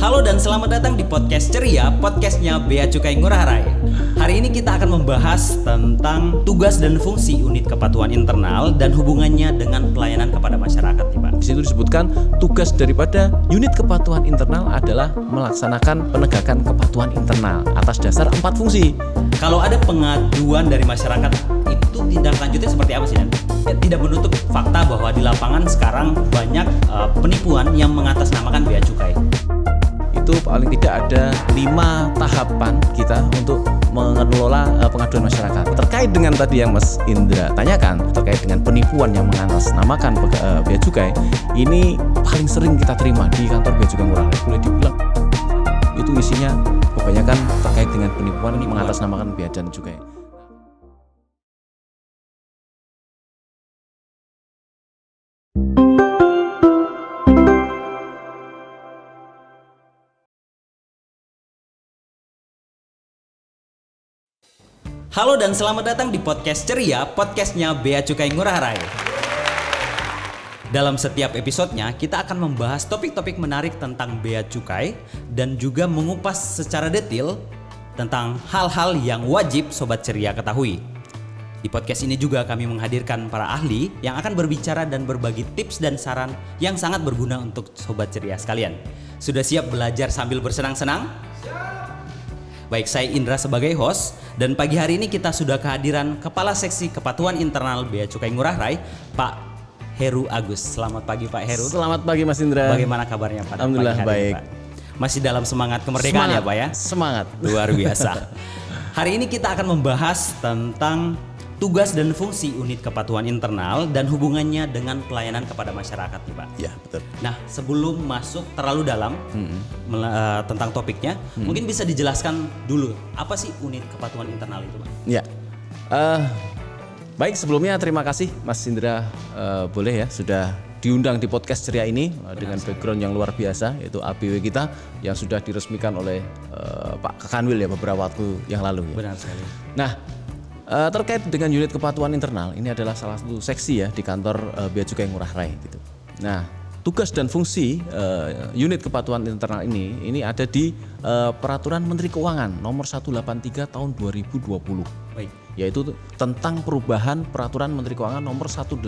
Halo dan selamat datang di Podcast Ceria, podcastnya Bea Cukai Ngurah Rai. Hari ini kita akan membahas tentang tugas dan fungsi unit kepatuhan internal dan hubungannya dengan pelayanan kepada masyarakat nih Pak. Di situ disebutkan tugas daripada unit kepatuhan internal adalah melaksanakan penegakan kepatuhan internal atas dasar 4 fungsi. Kalau ada pengaduan dari masyarakat, itu tindak lanjutnya seperti apa sih Dan? Tidak menutup fakta bahwa di lapangan sekarang banyak penipuan yang mengatasnamakan Bea Cukai. Itu paling tidak ada 5 tahapan kita untuk mengelola pengaduan masyarakat. Terkait dengan tadi yang Mas Indra tanyakan, terkait dengan penipuan yang mengatasnamakan Bea Cukai, ini paling sering kita terima di kantor Bea Cukai Ngurah Rai. Boleh dibilang itu isinya kebanyakan terkait dengan penipuan mengatasnamakan Bea dan Cukai. Halo dan selamat datang di Podcast Ceria, podcastnya Bea Cukai Ngurah Rai. Dalam setiap episodenya, kita akan membahas topik-topik menarik tentang Bea Cukai dan juga mengupas secara detail tentang hal-hal yang wajib Sobat Ceria ketahui. Di podcast ini juga kami menghadirkan para ahli yang akan berbicara dan berbagi tips dan saran yang sangat berguna untuk Sobat Ceria sekalian. Sudah siap belajar sambil bersenang-senang? Baik, saya Indra sebagai host dan pagi hari ini kita sudah kehadiran Kepala Seksi Kepatuhan Internal Bea Cukai Ngurah Rai, Pak Heru Agus. Selamat pagi Pak Heru. Selamat pagi Mas Indra. Bagaimana kabarnya Pak? Alhamdulillah pagi baik. ini, Pak? Masih dalam semangat kemerdekaan ya Pak ya? Semangat. Luar biasa. Hari ini kita akan membahas tentang tugas dan fungsi unit kepatuhan internal dan hubungannya dengan pelayanan kepada masyarakat nih Pak. Ya betul. Nah sebelum masuk terlalu dalam tentang topiknya, mungkin bisa dijelaskan dulu apa sih unit kepatuhan internal itu Pak? Ya, baik sebelumnya terima kasih Mas Indra boleh ya sudah diundang di podcast Ceria ini dengan background yang luar biasa yaitu ABW kita yang sudah diresmikan oleh Pak Kakanwil ya beberapa waktu yang lalu ya. Benar sekali. Nah terkait dengan unit kepatuhan internal ini adalah salah satu seksi ya di kantor Bea Cukai Ngurah Rai gitu. Nah tugas dan fungsi unit kepatuhan internal ini ada di Peraturan Menteri Keuangan nomor 183 tahun 2020. Baik. Yaitu tentang perubahan Peraturan Menteri Keuangan nomor 188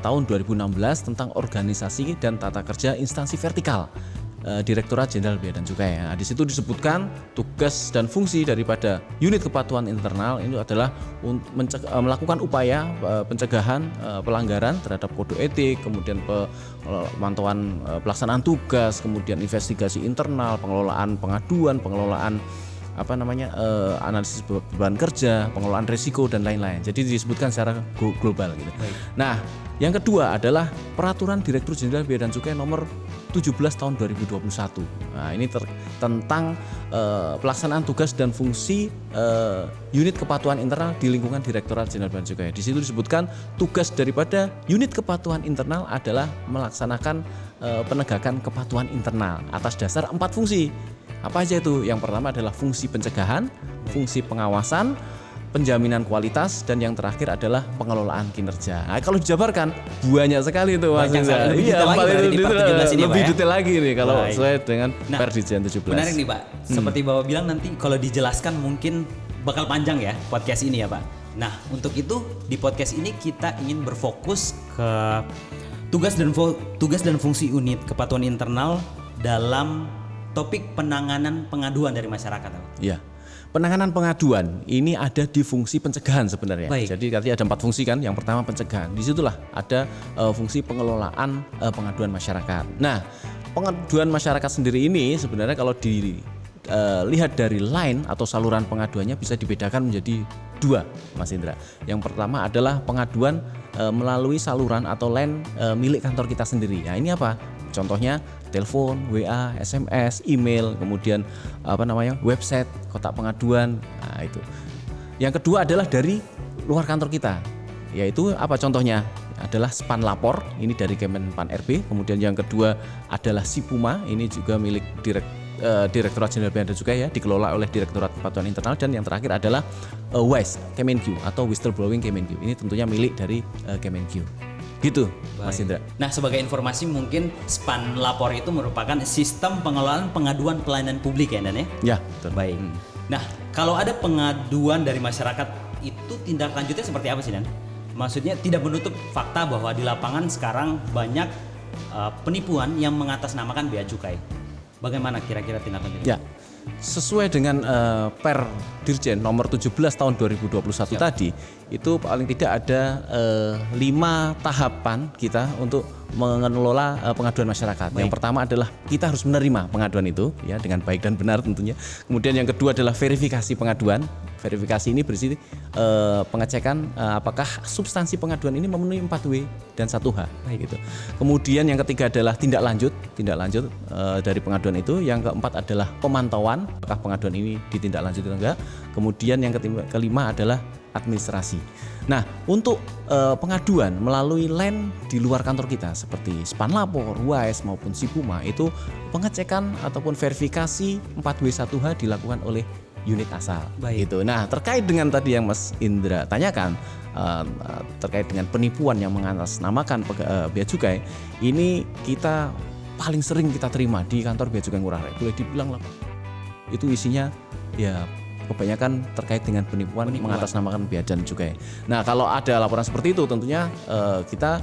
tahun 2016 tentang organisasi dan tata kerja instansi vertikal Direktorat Jenderal Bea dan Cukai. Nah, di situ disebutkan tugas dan fungsi daripada unit kepatuhan internal ini adalah melakukan upaya pencegahan pelanggaran terhadap kode etik, kemudian pemantauan pelaksanaan tugas, kemudian investigasi internal, pengelolaan pengaduan, pengelolaan analisis beban kerja, pengelolaan risiko dan lain-lain. Jadi disebutkan secara global gitu. Baik. Nah, yang kedua adalah Peraturan Direktur Jenderal Bea dan Cukai nomor 17 tahun 2021. Nah, ini tentang pelaksanaan tugas dan fungsi unit kepatuhan internal di lingkungan Direktorat Jenderal Bea dan Cukai. Di situ disebutkan tugas daripada unit kepatuhan internal adalah melaksanakan penegakan kepatuhan internal atas dasar 4 fungsi. Apa aja itu? Yang pertama adalah fungsi pencegahan, fungsi pengawasan, penjaminan kualitas, dan yang terakhir adalah pengelolaan kinerja. Nah, kalau dijabarkan banyak sekali itu Mas. Lebih detail lagi nih kalau sesuai dengan Perdijen 17. Menarik nih Pak. Seperti Bapak bilang nanti kalau dijelaskan mungkin bakal panjang ya podcast ini ya Pak. Nah, untuk itu di podcast ini kita ingin berfokus ke tugas dan fungsi unit kepatuhan internal dalam topik penanganan pengaduan dari masyarakat. Ya, penanganan pengaduan ini ada di fungsi pencegahan sebenarnya. Baik. Jadi tadi ada 4 fungsi kan. Yang pertama pencegahan. Disitulah ada fungsi pengelolaan pengaduan masyarakat. Nah, pengaduan masyarakat sendiri ini sebenarnya kalau dilihat dari line atau saluran pengaduannya bisa dibedakan menjadi 2, Mas Indra. Yang pertama adalah pengaduan melalui saluran atau line milik kantor kita sendiri. Nah, ini apa? Contohnya telepon, WA, SMS, email, kemudian website, kotak pengaduan. Nah, itu. Yang kedua adalah dari luar kantor kita. Yaitu apa contohnya? Adalah Span Lapor, ini dari Kemenpan RB. Kemudian yang kedua adalah Sipuma, ini juga milik Direktorat Jenderal Bea dan Cukai ya, dikelola oleh Direktorat Kepatuhan Internal. Dan yang terakhir adalah WISE Kemenq atau Whistleblowing Kemenq. Ini tentunya milik dari Kemenq. Gitu, Mas Baik. Indra. Nah, sebagai informasi mungkin SPAN Lapor itu merupakan sistem pengelolaan pengaduan pelayanan publik ya, Dan ya? Ya, betul. Baik. Nah, kalau ada pengaduan dari masyarakat itu tindak lanjutnya seperti apa sih, Dan? Maksudnya tidak menutup fakta bahwa di lapangan sekarang banyak penipuan yang mengatasnamakan bea cukai. Bagaimana kira-kira tindak lanjutnya? Ya, sesuai dengan Per Dirjen nomor 17 tahun 2021 tadi, itu paling tidak ada 5 tahapan kita untuk mengelola pengaduan masyarakat. Yang pertama adalah kita harus menerima pengaduan itu ya dengan baik dan benar tentunya. Kemudian yang kedua adalah verifikasi pengaduan. Verifikasi ini berisi pengecekan apakah substansi pengaduan ini memenuhi 4W dan 1H gitu. Kemudian yang ketiga adalah tindak lanjut dari pengaduan itu. Yang keempat adalah pemantauan apakah pengaduan ini ditindaklanjuti atau enggak. Kemudian yang kelima adalah administrasi. Nah, untuk pengaduan melalui line di luar kantor kita seperti SPAN Lapor, WAES maupun SIPUMA itu pengecekan ataupun verifikasi 4W 1H dilakukan oleh unit asal. Baik. Gitu. Nah, terkait dengan tadi yang Mas Indra tanyakan terkait dengan penipuan yang mengatasnamakan bea cukai, ini kita paling sering kita terima di kantor bea cukai Ngurah Rai. Boleh dibilang lah, itu isinya ya kebanyakan terkait dengan penipuan mengatasnamakan bea dan cukai. Nah, kalau ada laporan seperti itu tentunya kita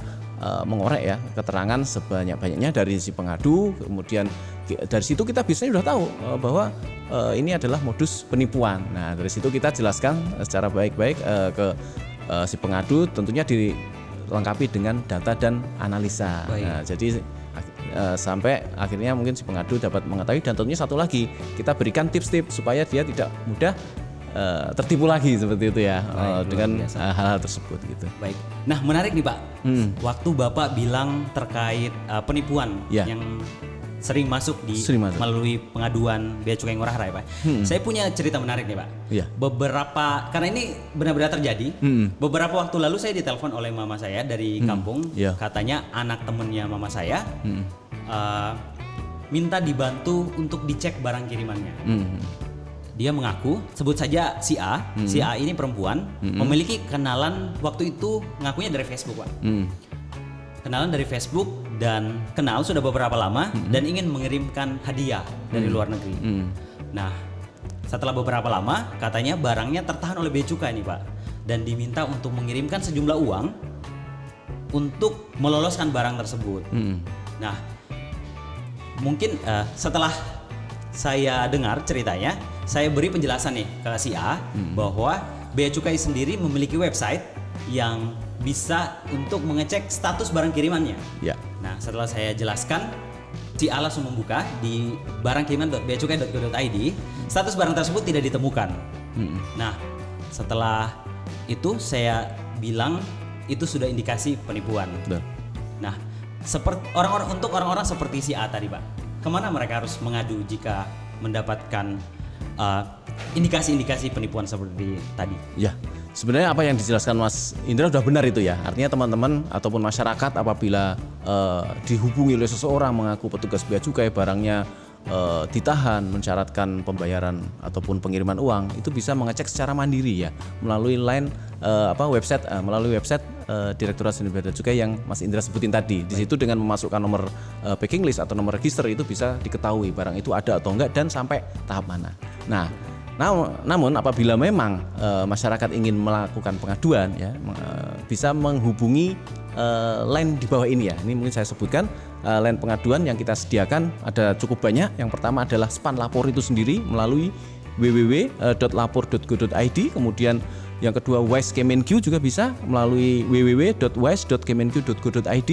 mengorek ya keterangan sebanyak-banyaknya dari si pengadu. Kemudian dari situ kita biasanya sudah tahu bahwa ini adalah modus penipuan. Nah, dari situ kita jelaskan secara baik-baik ke si pengadu, tentunya dilengkapi dengan data dan analisa. Nah, jadi sampai akhirnya mungkin si pengadu dapat mengetahui, dan tentunya satu lagi kita berikan tips-tips supaya dia tidak mudah tertipu lagi seperti itu ya. Baik, dengan hal-hal tersebut gitu. Baik. Nah, menarik nih Pak. Waktu Bapak bilang terkait penipuan Ya. yang sering masuk melalui pengaduan bea cukai Ngurah Rai, Pak. Saya punya cerita menarik nih, Pak. Ya. Karena ini benar-benar terjadi. Beberapa waktu lalu saya ditelepon oleh mama saya dari kampung. Ya. Katanya anak temennya mama saya minta dibantu untuk dicek barang kirimannya. Dia mengaku, sebut saja si A. Si A ini perempuan, memiliki kenalan waktu itu ngakunya dari Facebook, Pak. Kenalan dari Facebook dan kenal sudah beberapa lama dan ingin mengirimkan hadiah dari luar negeri. Nah, setelah beberapa lama katanya barangnya tertahan oleh bea cukai nih, Pak, dan diminta untuk mengirimkan sejumlah uang untuk meloloskan barang tersebut. Nah, mungkin setelah saya dengar ceritanya, saya beri penjelasan nih ke si A bahwa bea cukai sendiri memiliki website yang bisa untuk mengecek status barang kirimannya. Ya. Nah, setelah saya jelaskan, si A langsung membuka di barangkiriman.beacukai.go.id, status barang tersebut tidak ditemukan. Nah, setelah itu saya bilang itu sudah indikasi penipuan. Betul. Nah, untuk orang-orang seperti si A tadi, Pak, kemana mereka harus mengadu jika mendapatkan indikasi-indikasi penipuan seperti tadi? Ya, sebenarnya apa yang dijelaskan Mas Indra sudah benar itu ya. Artinya teman-teman ataupun masyarakat apabila dihubungi oleh seseorang mengaku petugas bea cukai, barangnya ditahan, mensyaratkan pembayaran ataupun pengiriman uang, itu bisa mengecek secara mandiri ya melalui line website Direktorat Jenderal Bea Cukai yang Mas Indra sebutin tadi. Di situ dengan memasukkan nomor packing list atau nomor register itu bisa diketahui barang itu ada atau enggak dan sampai tahap mana. Nah, namun apabila memang masyarakat ingin melakukan pengaduan ya, bisa menghubungi line di bawah ini ya. Ini mungkin saya sebutkan line pengaduan yang kita sediakan ada cukup banyak. Yang pertama adalah SPAN Lapor itu sendiri melalui www.lapor.go.id. Kemudian yang kedua WAES Kemenq juga bisa melalui www.waes.kemenq.go.id.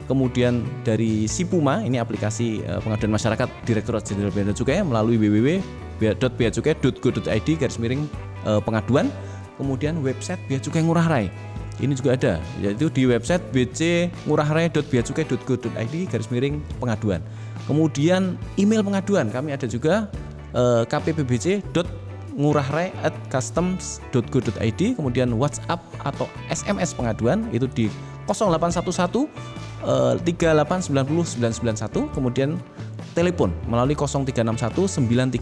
Kemudian dari SIPUMA, ini aplikasi pengaduan masyarakat Direktorat Jenderal Bea Cukai melalui www.beacukai.go.id/pengaduan. Kemudian website Bea Cukai Ngurah Rai. Ini juga ada, yaitu di website bcngurahrai.beacukai.go.id/pengaduan. Kemudian email pengaduan kami ada juga kppbc.ngurahrai@customs.go.id. Kemudian WhatsApp atau SMS pengaduan itu di 0811 3890 991. Kemudian telepon melalui 0361 935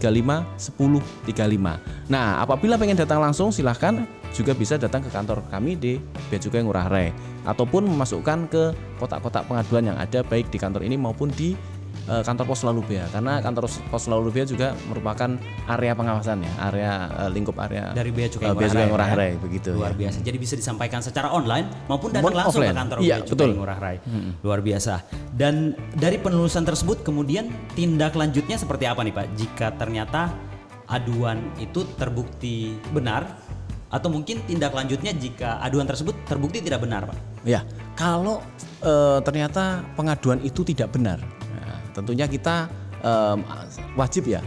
1035. Nah, apabila pengen datang langsung silahkan juga bisa datang ke kantor kami di Bea Cukai Ngurah Rai ataupun memasukkan ke kotak-kotak pengaduan yang ada baik di kantor ini maupun di kantor pos Lalu Bea, karena kantor pos Lalu Bea juga merupakan area pengawasan ya, area lingkup area dari Bea Cukai Ngurah Rai begitu. Luar ya. biasa. Jadi bisa disampaikan secara online maupun datang langsung offline. ke kantor Iya, Bea Cukai Ngurah Rai. Luar biasa. Dan dari penelusuran tersebut kemudian tindak lanjutnya seperti apa nih Pak? Jika ternyata aduan itu terbukti benar atau mungkin tindak lanjutnya jika aduan tersebut terbukti tidak benar Pak? Ya, kalau ternyata pengaduan itu tidak benar. Tentunya kita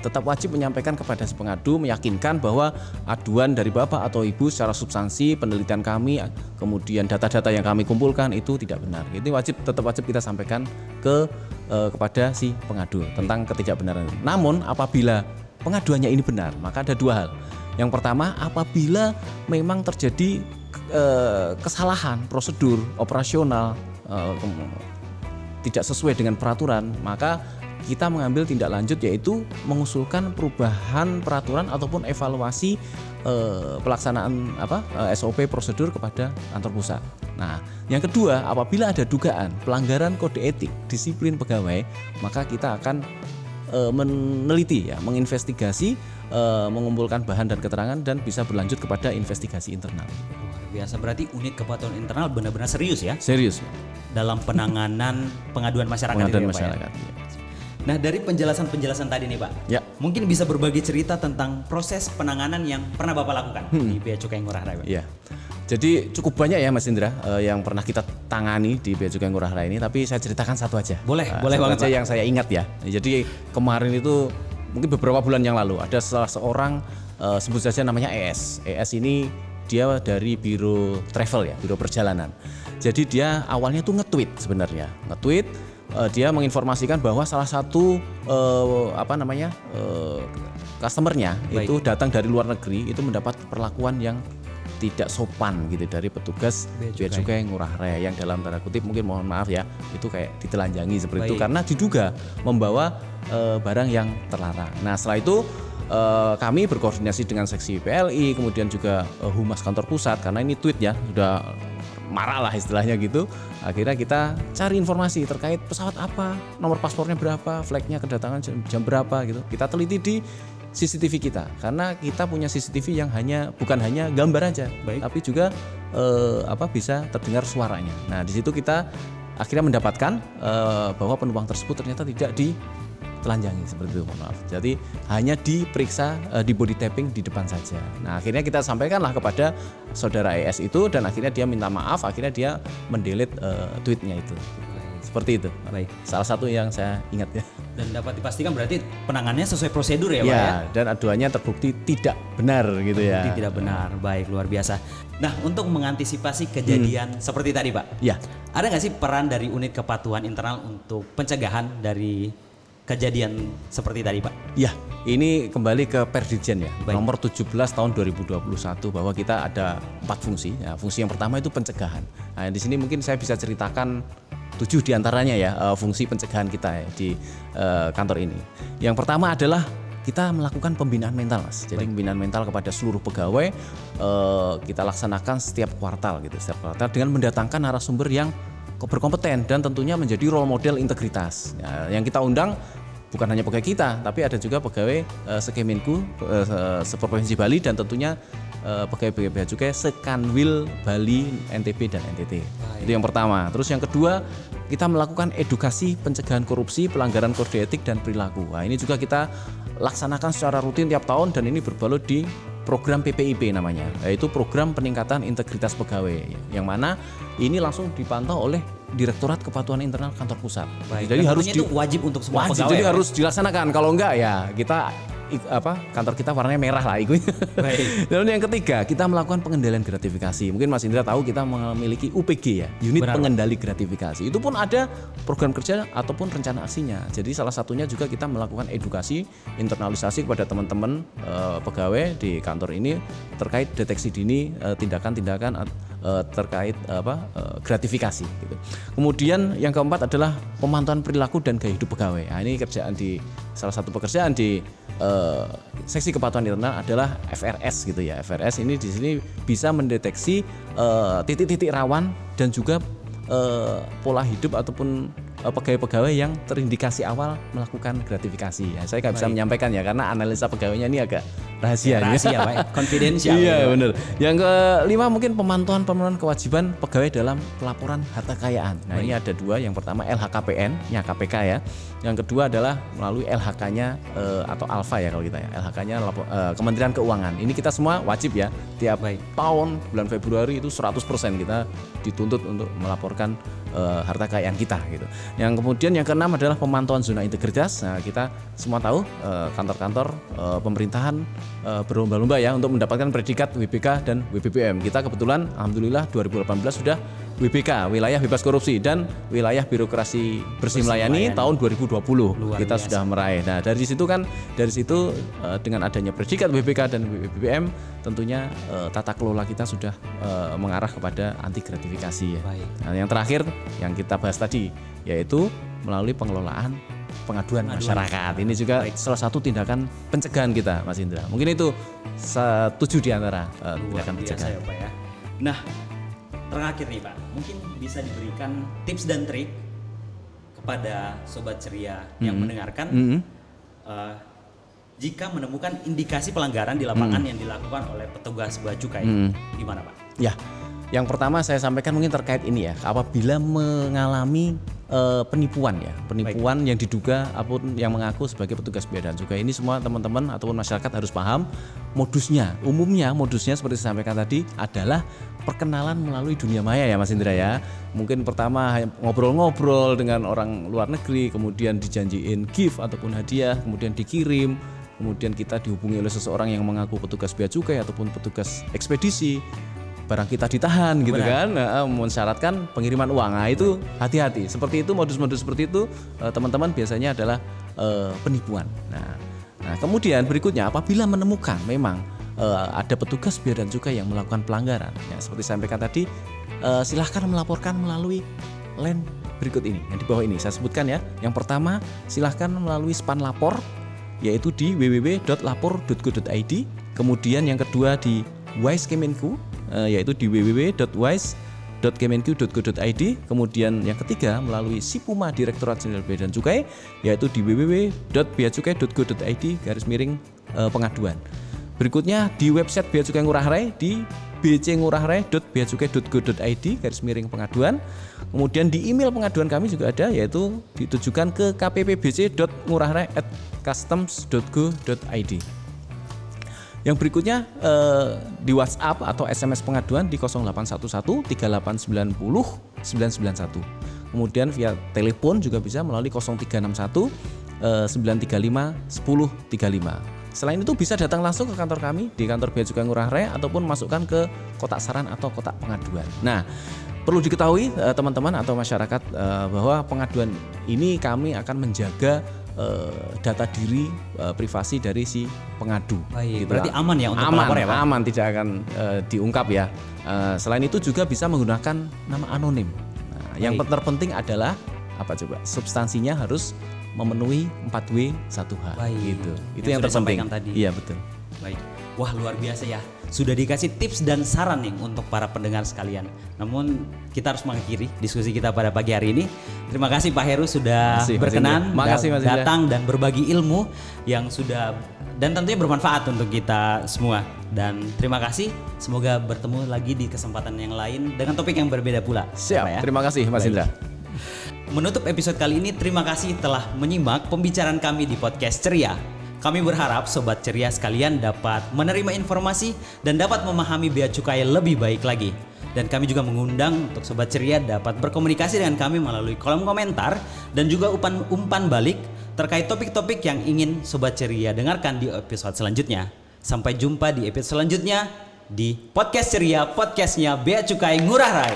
tetap wajib menyampaikan kepada si pengadu, meyakinkan bahwa aduan dari bapak atau ibu secara substansi penelitian kami, kemudian data-data yang kami kumpulkan itu tidak benar. Itu tetap wajib kita sampaikan kepada si pengadu tentang ketidakbenaran. Namun apabila pengaduannya ini benar, maka ada dua hal. Yang pertama, apabila memang terjadi kesalahan prosedur operasional tidak sesuai dengan peraturan, maka kita mengambil tindak lanjut yaitu mengusulkan perubahan peraturan ataupun evaluasi pelaksanaan SOP prosedur kepada kantor pusat. Nah, yang kedua, apabila ada dugaan pelanggaran kode etik disiplin pegawai, maka kita akan meneliti menginvestigasi, mengumpulkan bahan dan keterangan dan bisa berlanjut kepada investigasi internal. Biasa, berarti unit kepatuhan internal benar-benar serius ya? Serius. Dalam penanganan pengaduan masyarakat. Masyarakat. Ya? Nah, dari penjelasan tadi nih Pak, ya, mungkin bisa berbagi cerita tentang proses penanganan yang pernah Bapak lakukan di Bea Cukai Ngurah Rai Pak. Ya, jadi cukup banyak ya Mas Indra yang pernah kita tangani di Bea Cukai Ngurah Rai ini, tapi saya ceritakan satu aja. Boleh satu banget aja Pak. yang saya ingat ya. Jadi kemarin itu mungkin beberapa bulan yang lalu ada salah seorang sebut saja namanya ES. ES ini dia dari biro travel ya, biro perjalanan. Jadi dia awalnya tuh nge-tweet sebenarnya. Dia menginformasikan bahwa salah satu customernya itu datang dari luar negeri itu mendapat perlakuan yang tidak sopan gitu dari petugas Bea Cukai Ngurah Rai yang dalam tanda kutip mungkin mohon maaf ya, itu kayak ditelanjangi seperti itu karena diduga membawa barang yang terlarang. Nah, setelah itu kami berkoordinasi dengan seksi PLI, kemudian juga Humas Kantor Pusat, karena ini tweet ya, sudah marah lah istilahnya gitu. Akhirnya kita cari informasi terkait pesawat apa, nomor paspornya berapa, flagnya kedatangan jam berapa gitu. Kita teliti di CCTV kita, karena kita punya CCTV yang bukan hanya gambar aja, tapi juga bisa terdengar suaranya. Nah, di situ kita akhirnya mendapatkan bahwa penumpang tersebut ternyata tidak ditelanjangi seperti itu, mohon maaf. Jadi hanya diperiksa di body tapping di depan saja. Nah, akhirnya kita sampaikanlah kepada saudara ES itu dan akhirnya dia minta maaf, akhirnya dia mendelete tweetnya itu. Seperti itu. Baik. Salah satu yang saya ingat ya. Dan dapat dipastikan berarti penanganannya sesuai prosedur ya Pak ya? Ya? Dan aduannya terbukti tidak benar gitu ya. Terbukti tidak benar. Baik, luar biasa. Nah, untuk mengantisipasi kejadian seperti tadi Pak, ya, ada nggak sih peran dari unit kepatuhan internal untuk pencegahan dari kejadian seperti tadi Pak? Ya, ini kembali ke Perdirjen ya. Baik. Nomor 17 tahun 2021 bahwa kita ada 4 fungsi. Ya, fungsi yang pertama itu pencegahan. Nah, di sini mungkin saya bisa ceritakan 7 diantaranya ya fungsi pencegahan kita ya, di kantor ini. Yang pertama adalah kita melakukan pembinaan mental, Mas. Jadi pembinaan mental kepada seluruh pegawai kita laksanakan setiap kuartal dengan mendatangkan narasumber yang berkompeten dan tentunya menjadi role model integritas. Ya, yang kita undang bukan hanya pegawai kita, tapi ada juga pegawai Sekemenku, seprovinsi Bali dan tentunya pegawai Bea Cukai Sekanwil Bali, NTB dan NTT. Itu yang pertama. Terus yang kedua, kita melakukan edukasi pencegahan korupsi, pelanggaran kode etik dan perilaku. Nah, ini juga kita laksanakan secara rutin tiap tahun dan ini berbalut di program PPIP namanya, yaitu program peningkatan integritas pegawai, yang mana ini langsung dipantau oleh Direktorat Kepatuhan Internal Kantor Pusat. Baik. Jadi harus itu wajib untuk semua pegawai. Jadi harus dilaksanakan. Kalau enggak ya kita kantor kita warnanya merah lah ikunya. Baik. Lalu yang ketiga, kita melakukan pengendalian gratifikasi. Mungkin Mas Indra tahu kita memiliki UPG ya, unit pengendali gratifikasi. Itu pun ada program kerja ataupun rencana aksinya. Jadi salah satunya juga kita melakukan edukasi, internalisasi kepada teman-teman pegawai di kantor ini terkait deteksi dini tindakan-tindakan terkait gratifikasi gitu. Kemudian yang keempat adalah pemantauan perilaku dan gaya hidup pegawai. Nah, ini kerjaan di salah satu pekerjaan di seksi kepatuhan internal adalah FRS gitu ya. FRS ini di sini bisa mendeteksi titik-titik rawan dan juga pola hidup ataupun pegawai-pegawai yang terindikasi awal melakukan gratifikasi. Ya, saya nggak bisa menyampaikan ya karena analisa pegawainya ini agak rahasia. Rahasia, Pak. Confidential. Iya, benar. Yang kelima mungkin pemantauan pemenuhan kewajiban pegawai dalam pelaporan harta kekayaan. Nah, ini ada dua. Yang pertama LHKPN-nya KPK ya. Yang kedua adalah melalui LHK-nya atau Alfa ya kalau kita ya. LHK-nya Kementerian Keuangan. Ini kita semua wajib ya. Tiap tahun bulan Februari itu 100% kita dituntut untuk melaporkan harta kekayaan kita gitu. Yang kemudian yang keenam adalah pemantauan zona integritas. Nah, kita semua tahu kantor-kantor pemerintahan berlomba-lomba ya untuk mendapatkan predikat WBK dan WBBM. Kita kebetulan alhamdulillah 2018 sudah WBK, wilayah bebas korupsi, dan wilayah birokrasi bersih melayani tahun 2020 kita sudah meraih. Nah, dari situ dengan adanya predikat WBK dan WBBM tentunya tata kelola kita sudah mengarah kepada anti gratifikasi ya. Nah, yang terakhir yang kita bahas tadi yaitu melalui pengelolaan pengaduan masyarakat. Ini juga salah satu tindakan pencegahan kita, Mas Indra. Mungkin itu 7 di antara tindakan pencegahan. Ya, Pak ya. Nah, terakhir nih Pak, mungkin bisa diberikan tips dan trik kepada Sobat Ceria yang mendengarkan jika menemukan indikasi pelanggaran di lapangan yang dilakukan oleh petugas bea cukai. Gimana Pak? Ya, yang pertama saya sampaikan mungkin terkait ini ya, apabila mengalami penipuan yang diduga ataupun yang mengaku sebagai petugas bea dan cukai, ini semua teman-teman ataupun masyarakat harus paham modusnya. Umumnya modusnya seperti saya sampaikan tadi adalah perkenalan melalui dunia maya ya Mas Indra ya. Mungkin pertama ngobrol-ngobrol dengan orang luar negeri, kemudian dijanjiin gift ataupun hadiah, kemudian dikirim, kemudian kita dihubungi oleh seseorang yang mengaku petugas bea cukai ataupun petugas ekspedisi. Barang kita ditahan gitu kan, mensyaratkan pengiriman uang. Nah, itu hati-hati. Seperti itu, modus-modus seperti itu teman-teman biasanya adalah penipuan. Nah, kemudian berikutnya apabila menemukan memang ada petugas bea dan cukai yang melakukan pelanggaran, ya seperti saya sampaikan tadi, silahkan melaporkan melalui line berikut ini. Yang di bawah ini saya sebutkan ya. Yang pertama, silahkan melalui span lapor, yaitu di www.lapor.go.id. Kemudian yang kedua di Wise Kemenku, yaitu di www.wise.kemenku.go.id. Kemudian yang ketiga melalui Sipuma Direktorat Jenderal Bea dan Cukai, yaitu di www.beacukai.go.id/pengaduan. Berikutnya di website Bea Cukai Ngurah Rai di bcngurahrai.beacukai.go.id/pengaduan. Kemudian di email pengaduan kami juga ada, yaitu ditujukan ke kppbc.ngurahrai@customs.go.id. Yang berikutnya di WhatsApp atau SMS pengaduan di 0811 3890 991. Kemudian via telepon juga bisa melalui 0361 935 1035. Selain itu bisa datang langsung ke kantor kami di kantor Bea Cukai Ngurah Rai ataupun masukkan ke kotak saran atau kotak pengaduan. Nah, perlu diketahui teman-teman atau masyarakat bahwa pengaduan ini kami akan menjaga data diri privasi dari si pengadu. Baik, gitu. Berarti aman ya untuk pelapor ya Pak? Aman, tidak akan diungkap ya. Selain itu juga bisa menggunakan nama anonim. Nah, yang terpenting adalah apa coba? Substansinya harus memenuhi 4W 1H gitu. Itu yang terpenting tadi. Iya, betul. Baik. Wah, luar biasa ya. Sudah dikasih tips dan saran nih untuk para pendengar sekalian. Namun kita harus mengakhiri diskusi kita pada pagi hari ini. Terima kasih Pak Heru sudah berkenan datang dan berbagi ilmu yang sudah dan tentunya bermanfaat untuk kita semua. Dan terima kasih. Semoga bertemu lagi di kesempatan yang lain dengan topik yang berbeda pula. Siap. Ya? Terima kasih Mas Indra. Menutup episode kali ini, terima kasih telah menyimak pembicaraan kami di podcast Ceria. Kami berharap Sobat Ceria sekalian dapat menerima informasi dan dapat memahami bea cukai lebih baik lagi. Dan kami juga mengundang untuk Sobat Ceria dapat berkomunikasi dengan kami melalui kolom komentar dan juga umpan balik terkait topik-topik yang ingin Sobat Ceria dengarkan di episode selanjutnya. Sampai jumpa di episode selanjutnya di Podcast Ceria, podcastnya Bea Cukai Ngurah Rai.